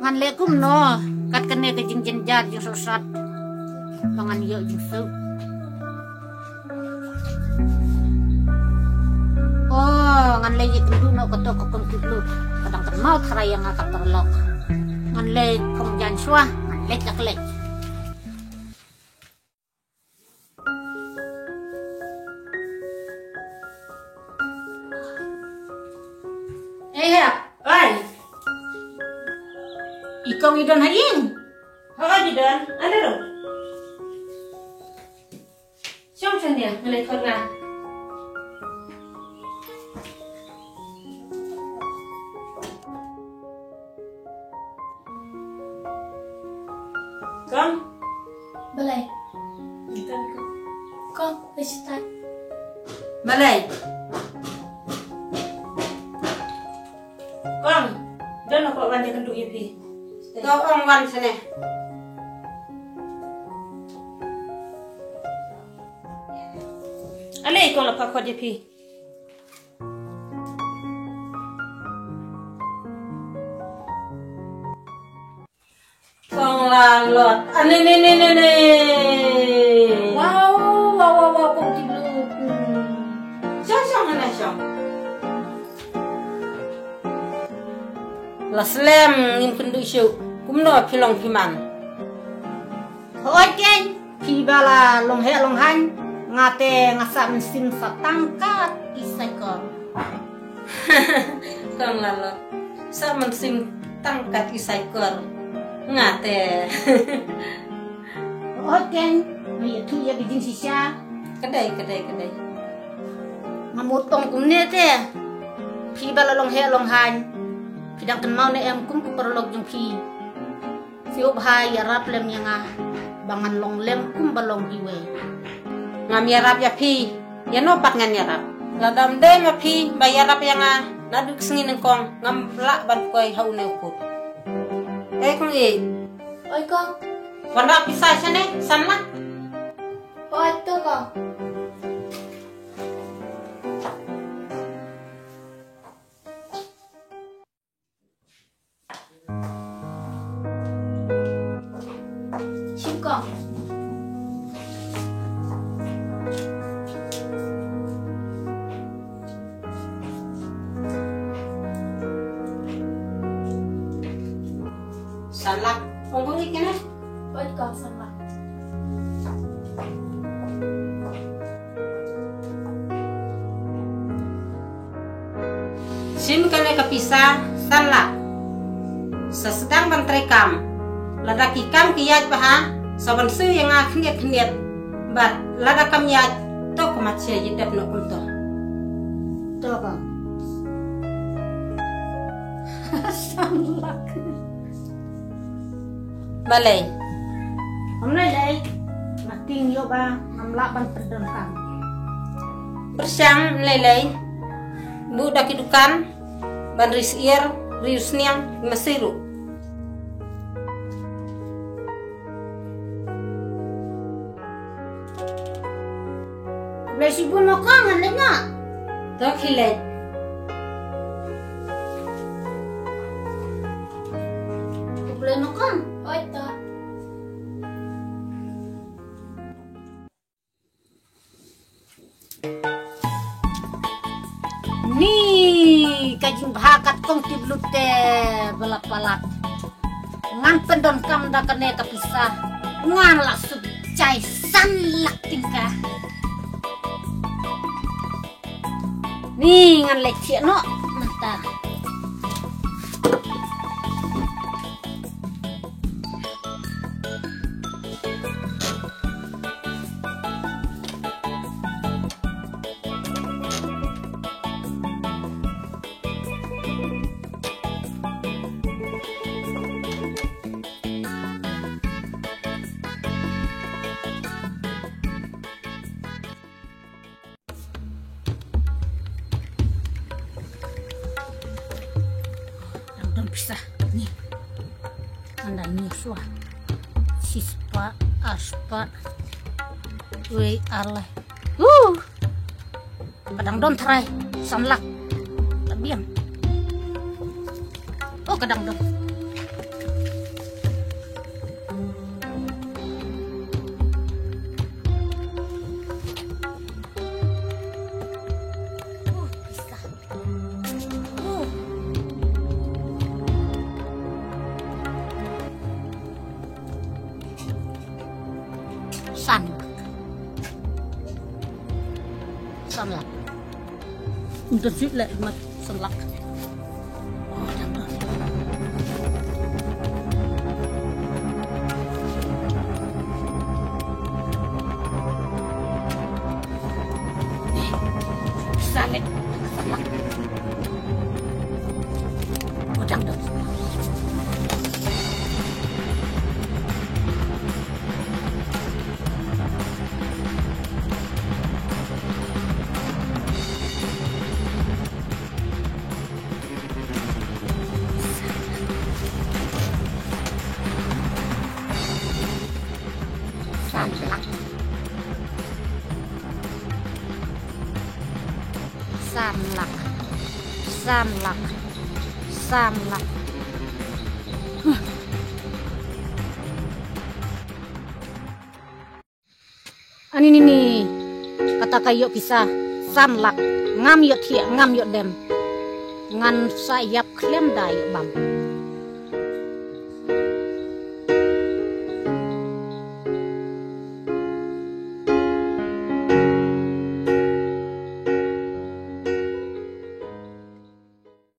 ngan lekum no kat kene ke jing jenjat jing sosat bangan yo jing su oh ngan le jing du no ko to ko kom tu kadang kan mau trai yang akan terlok ngan le phong jan swa ngan le jak le Ikong idon haying. Haka idon, ano ro? Siyong siya niya, nalipag na. Kong? Balay. Itan ko. Kong, visitan. Malay. Kong, doon ako wala kang dugi pi. Kau ongwan sene. Alay ko la pakwa di pi. Kong lalot. Ane ne. Wow, kong tiblut. Siyong ana siyong. Laslem ngin kundu siu. Kumno pilong piman. Hoi ken pibala long he long han ngate ngasa mesin satangkat isakor. Kong lalot. Sa mensim tangkat isai kor. Ngate. Hoi ken mi tu ya bijin sisa Kedai. ngamutong kumne te pibala long he long han pidang kan mau ne em kum ku perlog jung pi siup hai yarap lem yanga bangan long lem kum balong diwe Ngam yarap ya pi. Ya no pat ngan yarap. Ladam de ma pi ba yarap yang naduk sengin kong ngam lak ban koi hau ne ukut. Kong e. Oi, Kong. Wanda pisah sane sanla. Oi, to, Kong. Sim, Kong. Sanla. Ongkong ikene. Oi, Kong, sama. Sim kene kepisah sanla. Sesedang bantrekam. Ladaki kam kiyat paha. Saban su yang khniat. Bat ladakam yat to komatsia yidap no kunto. to bang sanlak Balai. omnai lai mating yo ba ngamla ban pedon kam Bersyang lelai. Budak hidukan. Ban risir. Riusniang mesiru. Besi buno kangen lenya Tok hilai. boleh nokan Oi, to. ni kajing bahakat kong tiblute balap-balap ngan pendon kam da kene kapisah ngan la sub cai sanlak tingkah ni ngan lecek no mata pisah nih anda nyuswa sispa aspa we alai kadang don try sanlak tabiam oh kadang don Sanlak. Untuk sulit mat sanlak. Oh, jangan. Sanlak. Sanlak. Oh, jangan. Sanlak. Sanlak. Sanlak. Sanlak. Ani ni kata kayo kisah sanlak ngam yot hiya ngam yot dem ngan sayap klem dai bam